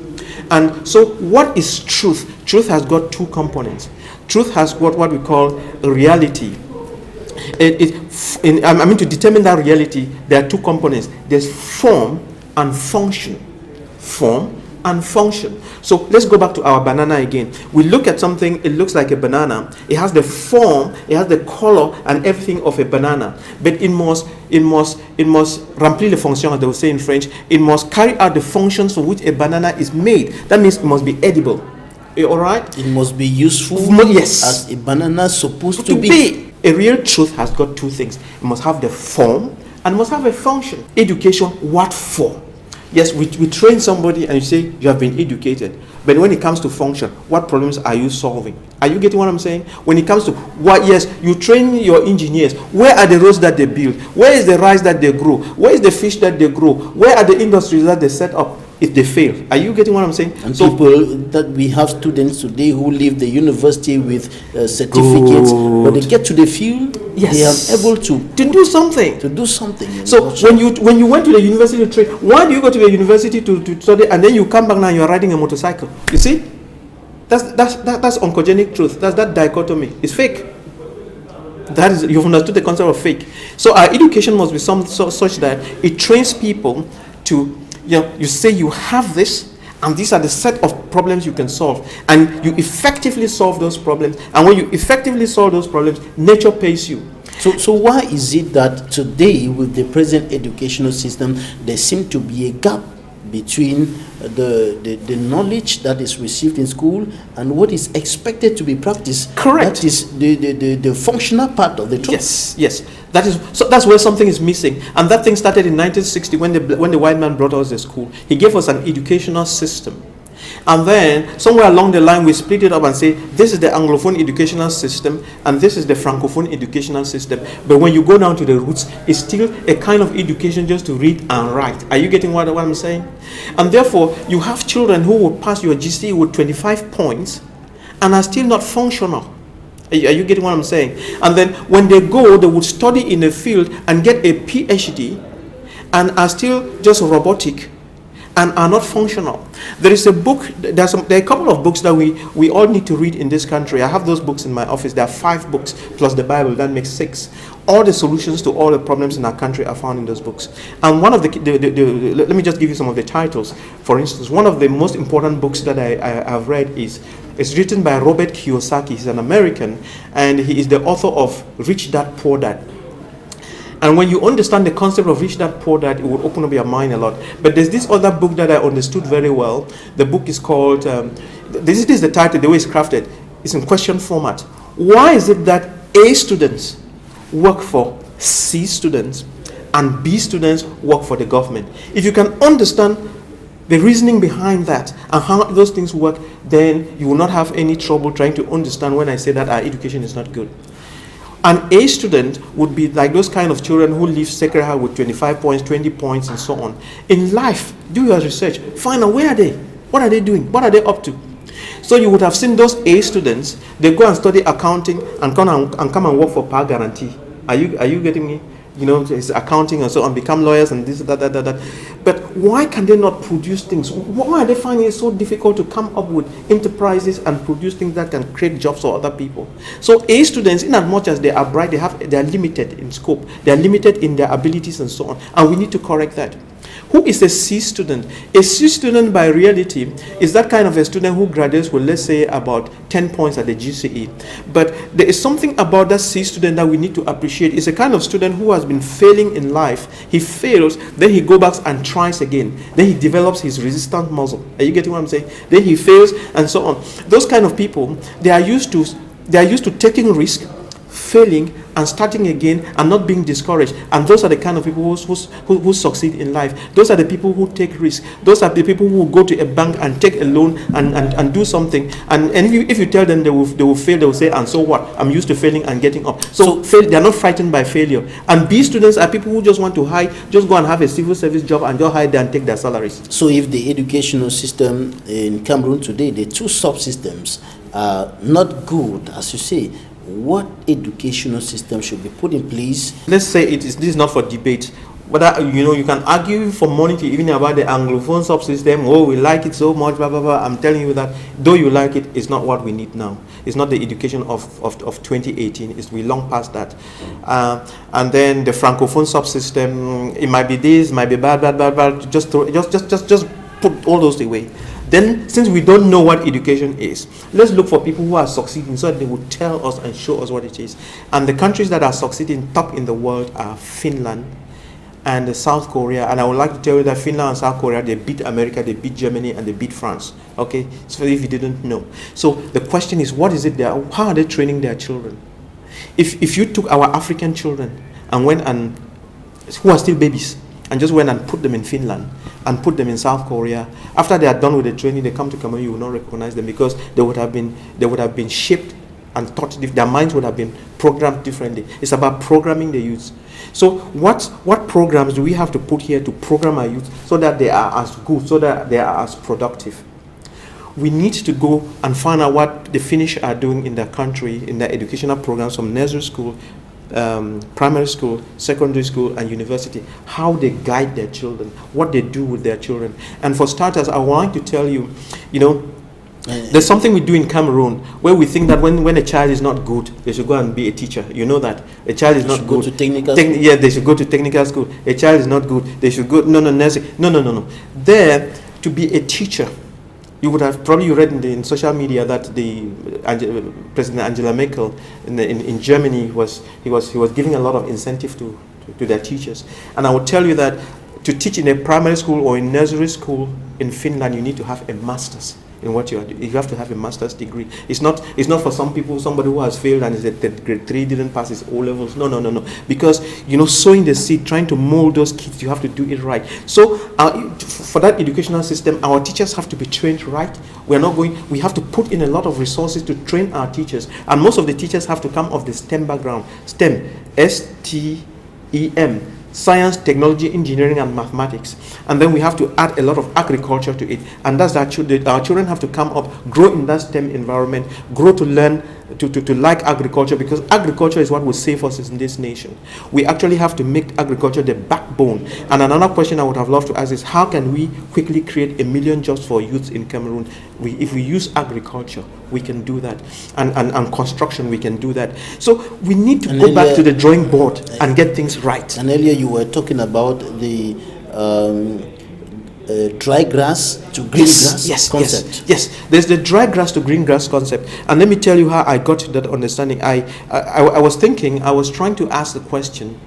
And so what is truth? Truth has got 2 components. Truth has got what we call reality. To determine that reality, there are 2 components. There's form and function. Form and function. So let's go back to our banana again. We look at something, it looks like a banana. It has the form, it has the color and everything of a banana. But it must remplir les fonctions, as they would say in French. It must carry out the functions for which a banana is made. That means it must be edible. All right? It must be useful, yes, as a banana is supposed to be. A real truth has got two things. It must have the form and must have a function. Education, what for? Yes, we train somebody and you say you have been educated. But when it comes to function, what problems are you solving? Are you getting what I'm saying? When it comes to what, yes, you train your engineers. Where are the roads that they build? Where is the rice that they grow? Where is the fish that they grow? Where are the industries that they set up if they fail? Are you getting what I'm saying? And so people, that we have students today who leave the university with certificates, but they get to the field, yes, they are able to do something. To do something. So when you went to the university to train, why do you go to the university to study and then you come back now and you're riding a motorcycle? You see? That's oncogenic truth. That's that dichotomy. It's fake. That is, you've understood the concept of fake. So our education must be such that it trains people to, you say you have this, and these are the set of problems you can solve, and you effectively solve those problems. And when you effectively solve those problems, nature pays you. So why is it that today, with the present educational system, there seems to be a gap between the knowledge that is received in school and what is expected to be practiced? Correct. That is the functional part of the truth. Yes. That's where something is missing. And that thing started in 1960 when the white man brought us the school. He gave us an educational system. And then somewhere along the line we split it up and say this is the Anglophone educational system and this is the Francophone educational system. But when you go down to the roots, it's still a kind of education just to read and write. Are you getting what I'm saying? And therefore you have children who will pass your GCE with 25 points and are still not functional. Are you getting what I'm saying? And then when they go, they would study in a field and get a PhD and are still just robotic and are not functional. There is a book, there are a couple of books that we all need to read in this country. I have those books in my office. There are 5 books plus the Bible. That makes 6. All the solutions to all the problems in our country are found in those books. And one of let me just give you some of the titles. For instance, one of the most important books that I have read is written by Robert Kiyosaki. He's an American, and he is the author of Rich Dad, Poor Dad. And when you understand the concept of Rich Dad, Poor Dad, it will open up your mind a lot. But there's this other book that I understood very well. The book is called, this is the title, the way it's crafted. It's in question format. Why is it that A students work for C students and B students work for the government? If you can understand the reasoning behind that and how those things work, then you will not have any trouble trying to understand when I say that our education is not good. An A student would be like those kind of children who leave Sacred Heart with 25 points, 20 points, and so on. In life, do your research. Find out where are they? What are they doing? What are they up to? So you would have seen those A students, they go and study accounting and come and work for Par Guarantee. Are you getting me? It's accounting and so on, become lawyers and this, that. But why can they not produce things? Why are they finding it so difficult to come up with enterprises and produce things that can create jobs for other people? So A students, in as much as they are bright, they are limited in scope. They are limited in their abilities and so on. And we need to correct that. Who is a C student? A C student by reality is that kind of a student who graduates with, let's say, about 10 points at the GCE. But there is something about that C student that we need to appreciate. It's a kind of student who has been failing in life. He fails, then he goes back and tries again. Then he develops his resistant muscle. Are you getting what I'm saying? Then he fails and so on. Those kind of people, they are used to taking risk, failing, and starting again and not being discouraged. And those are the kind of people who succeed in life. Those are the people who take risks. Those are the people who will go to a bank and take a loan and do something. And if you tell them they will fail, they will say, and so what? I'm used to failing and getting up. So they are not frightened by failure. And B students are people who just want to just go and have a civil service job and just hide there and take their salaries. So if the educational system in Cameroon today, the 2 subsystems are not good, as you say, what educational system should be put in place? Let's say this is not for debate. Whether you can argue from morning to evening about the Anglophone subsystem. Oh, we like it so much, blah blah blah. I'm telling you that though you like it, it's not what we need now. It's not the education of 2018. We long past that. And then the Francophone subsystem. It might be this, might be bad. Just put all those away. Then, since we don't know what education is, let's look for people who are succeeding so that they will tell us and show us what it is. And the countries that are succeeding top in the world are Finland and South Korea. And I would like to tell you that Finland and South Korea, they beat America, they beat Germany, and they beat France. Okay, so if you didn't know. So the question is, what is it there? How are they training their children? If you took our African children and went and, who are still babies, and just went and put them in Finland and put them in South Korea, after they are done with the training, they come to Cameroon, you will not recognize them because they would have been shaped and taught, their minds would have been programmed differently. It's about programming the youth. So what programs do we have to put here to program our youth so that they are as good, so that they are as productive? We need to go and find out what the Finnish are doing in their country, in their educational programs from nursery school, primary school, secondary school, and university, how they guide their children, what they do with their children. And for starters, I want to tell you, there's something we do in Cameroon where we think that when a child is not good, they should go and be a teacher. You know that a child is not good. Go to technical school. Yeah, they should go to technical school. A child is not good. They should go. No. There, to be a teacher, you would have probably read in social media that President Angela Merkel in Germany was giving a lot of incentive to their teachers. And I would tell you that to teach in a primary school or in nursery school in Finland, you need to have a master's in what you are doing. You have to have a master's degree. It's not for some people, somebody who has failed and is at grade 3 didn't pass his O levels. No. Because sowing the seed, trying to mold those kids, you have to do it right. So for that educational system, our teachers have to be trained right. We have to put in a lot of resources to train our teachers. And most of the teachers have to come off the STEM background. STEM, S-T-E-M. Science, technology, engineering, and mathematics. And then we have to add a lot of agriculture to it. And that's our children have to come up, grow in that STEM environment, grow to learn, to like agriculture, because agriculture is what will save us in this nation. We actually have to make agriculture the backbone. And another question I would have loved to ask is, how can we quickly create 1 million jobs for youth in Cameroon? If we use agriculture, we can do that. And construction, we can do that. So we need to go back to the drawing board and get things right. And earlier you were talking about the dry grass to green grass concept. Yes, there's the dry grass to green grass concept. And let me tell you how I got to that understanding. I was trying to ask the question,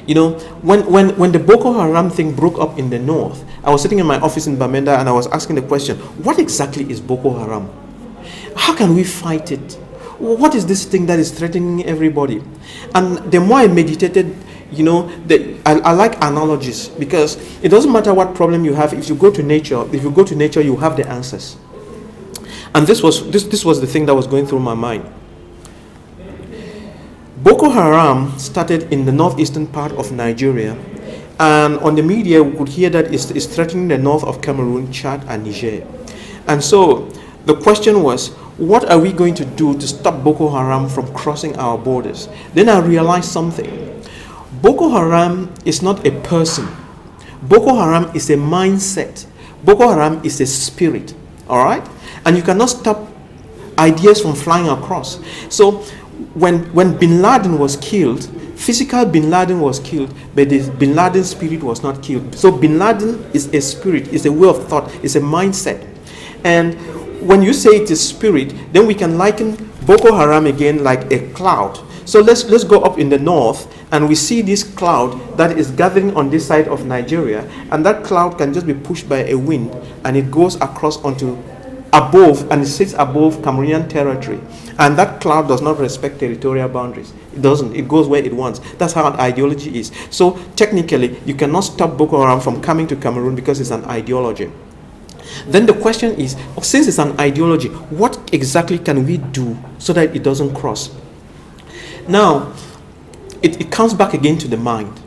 when the Boko Haram thing broke up in the north, I was sitting in my office in Bamenda and I was asking the question, what exactly is Boko Haram? How can we fight it? What is this thing that is threatening everybody? And the more I meditated, I like analogies, because it doesn't matter what problem you have. If you go to nature, you have the answers. And this was the thing that was going through my mind. Boko Haram started in the northeastern part of Nigeria, and on the media we could hear that it's threatening the north of Cameroon, Chad, and Niger. And so the question was, what are we going to do to stop Boko Haram from crossing our borders? Then I realized something. Boko Haram is not a person. Boko Haram is a mindset. Boko Haram is a spirit. All right? And you cannot stop ideas from flying across. So when Bin Laden was killed, physical Bin Laden was killed, but the Bin Laden spirit was not killed. So Bin Laden is a spirit, is a way of thought, is a mindset. And when you say it is spirit, then we can liken Boko Haram again like a cloud. So let's go up in the north, and we see this cloud that is gathering on this side of Nigeria, and that cloud can just be pushed by a wind, and it goes across onto above, and it sits above Cameroonian territory. And that cloud does not respect territorial boundaries. It doesn't. It goes where it wants. That's how an ideology is. So technically, you cannot stop Boko Haram from coming to Cameroon because it's an ideology. Then the question is, since it's an ideology, what exactly can we do so that it doesn't cross? Now, it comes back again to the mind.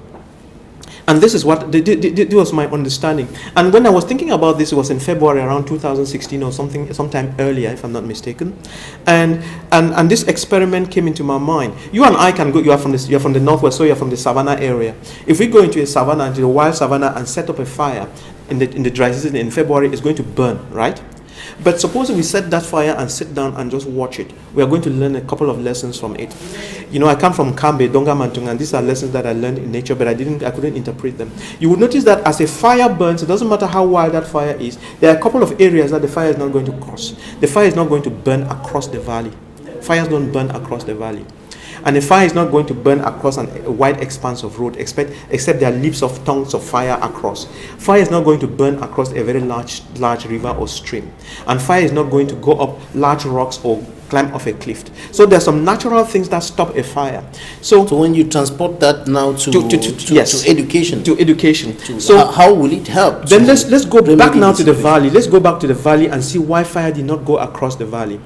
And this is what, this was my understanding. And when I was thinking about this, it was in February around 2016 or sometime earlier, if I'm not mistaken. And this experiment came into my mind. You and I can go, you're from the northwest, so you're from the savannah area. If we go into a savannah, into a wild savannah, and set up a fire in the dry season in February, it's going to burn, right? But suppose we set that fire and sit down and just watch it. We are going to learn a couple of lessons from it. You know, I come from Kambe, Donga Mantung, and these are lessons that I learned in nature, but I couldn't interpret them. You would notice that as a fire burns, it doesn't matter how wild that fire is, there are a couple of areas that the fire is not going to cross. The fire is not going to burn across the valley. Fires don't burn across the valley. And the fire is not going to burn across a wide expanse of road, except there are leaps of tongues of fire across. Fire is not going to burn across a very large river or stream. And fire is not going to go up large rocks or climb off a cliff. So there's some natural things that stop a fire. So when you transport that now to education. To education. So how will it help? Then let's go back now to the valley. Let's go back to the valley and see why fire did not go across the valley.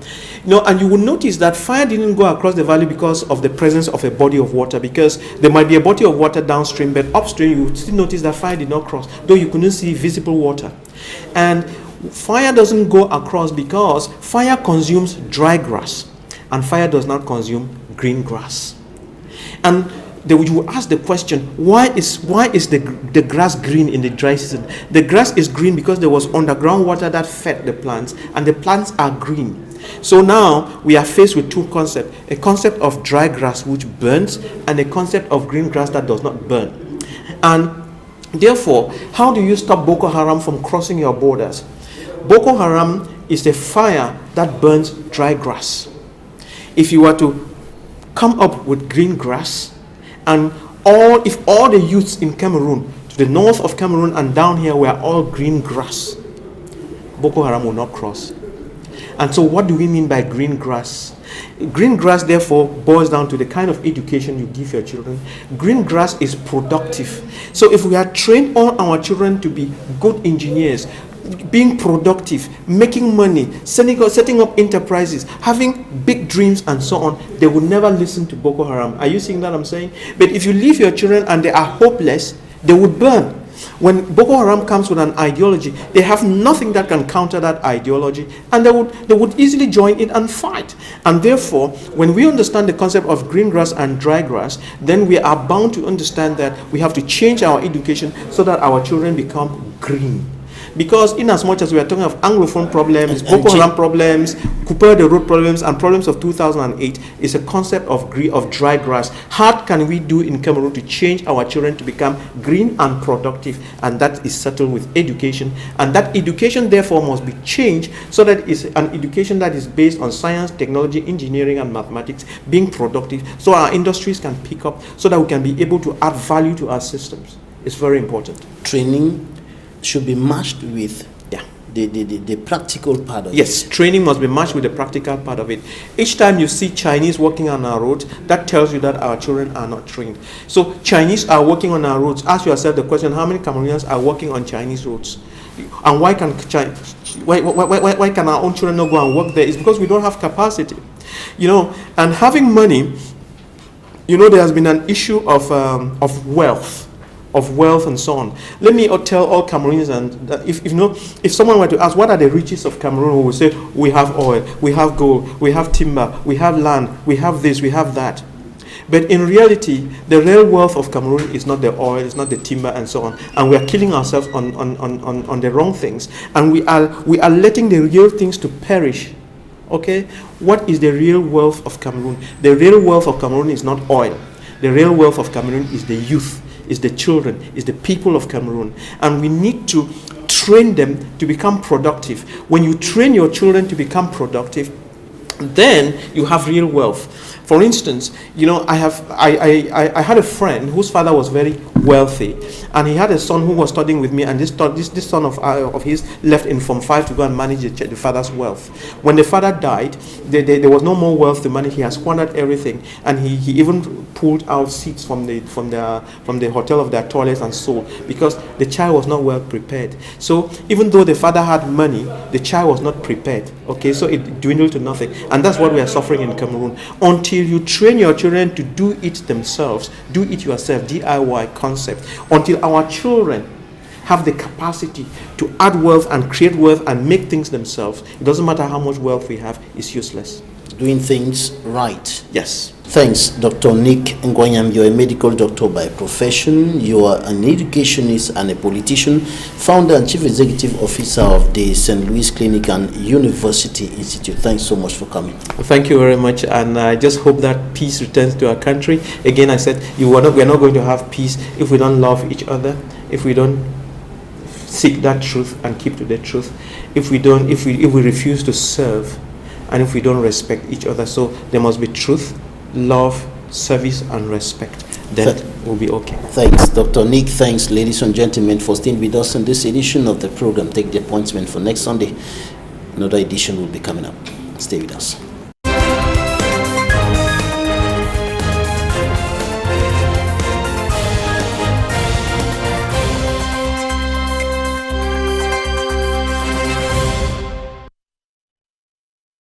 You know, and you will notice that fire didn't go across the valley because of the presence of a body of water, because there might be a body of water downstream, but upstream you would still notice that fire did not cross, though you couldn't see visible water. And fire doesn't go across because fire consumes dry grass and fire does not consume green grass. And you will ask the question, why is the grass green in the dry season? The grass is green because there was underground water that fed the plants, and the plants are green. So now we are faced with two concepts: a concept of dry grass which burns and a concept of green grass that does not burn. And therefore, how do you stop Boko Haram from crossing your borders? Boko Haram is a fire that burns dry grass. If you were to come up with green grass, and if all the youths in Cameroon, to the north of Cameroon and down here, were all green grass, Boko Haram will not cross. And so what do we mean by green grass? Green grass, therefore, boils down to the kind of education you give your children. Green grass is productive. So if we had trained all our children to be good engineers, being productive, making money, setting up enterprises, having big dreams and so on, they would never listen to Boko Haram. Are you seeing that I'm saying? But if you leave your children and they are hopeless, they would burn. When Boko Haram comes with an ideology, they have nothing that can counter that ideology, and they would easily join it and fight. And therefore, when we understand the concept of green grass and dry grass, then we are bound to understand that we have to change our education so that our children become green. Because in as much as we are talking of Anglophone problems, Boko Haram problems, Cooper the Road problems, and problems of 2008, is a concept of dry grass. How can we do in Cameroon to change our children to become green and productive? And that is settled with education. And that education, therefore, must be changed so that it's an education that is based on science, technology, engineering, and mathematics, being productive, so our industries can pick up, so that we can be able to add value to our systems. It's very important. Training should be matched with the practical part of it. Yes, training must be matched with the practical part of it. Each time you see Chinese working on our roads, that tells you that our children are not trained. So Chinese are working on our roads. Ask yourself the question, how many Cameroonians are working on Chinese roads? And why can our own children not go and work there? It's because we don't have capacity. You know, and having money, you know, there has been an issue of wealth and so on. Let me tell all Cameroonians, and that if someone were to ask what are the riches of Cameroon, we will say we have oil, we have gold, we have timber, we have land, we have this, we have that. But in reality, the real wealth of Cameroon is not the oil, it's not the timber and so on. And we are killing ourselves on the wrong things. And we are letting the real things to perish. Okay? What is the real wealth of Cameroon? The real wealth of Cameroon is not oil. The real wealth of Cameroon is the youth, is the children, is the people of Cameroon. And we need to train them to become productive. When you train your children to become productive, then you have real wealth. For instance, you know, I had a friend whose father was very wealthy, and he had a son who was studying with me, and this son of his left in Form 5 to go and manage the father's wealth. When the father died, there was no more wealth to manage. He has squandered everything, and he even pulled out seats from the hotel of their toilets and sold, because the child was not well prepared. So even though the father had money, the child was not prepared. Okay, so it dwindled to nothing, and that's what we are suffering in Cameroon. Until you train your children to do it themselves, do it yourself, DIY concept, until our children have the capacity to add wealth and create wealth and make things themselves, it doesn't matter how much wealth we have, it's useless. doing things right. Yes. Thanks, Dr. Nick NGWANYAM. You're a medical doctor by profession. You are an educationist and a politician, founder and chief executive officer of the St. Louis Clinic and University Institute. Thanks so much for coming. Thank you very much, and I just hope that peace returns to our country. Again, I said we're not going to have peace if we don't love each other, if we don't seek that truth and keep to the truth, if we refuse to serve, and if we don't respect each other. So there must be truth, love, service, and respect. Then we'll be okay. Thanks, Dr. Nick. Thanks, ladies and gentlemen, for staying with us in this edition of the program. Take the appointment for next Sunday. Another edition will be coming up. Stay with us.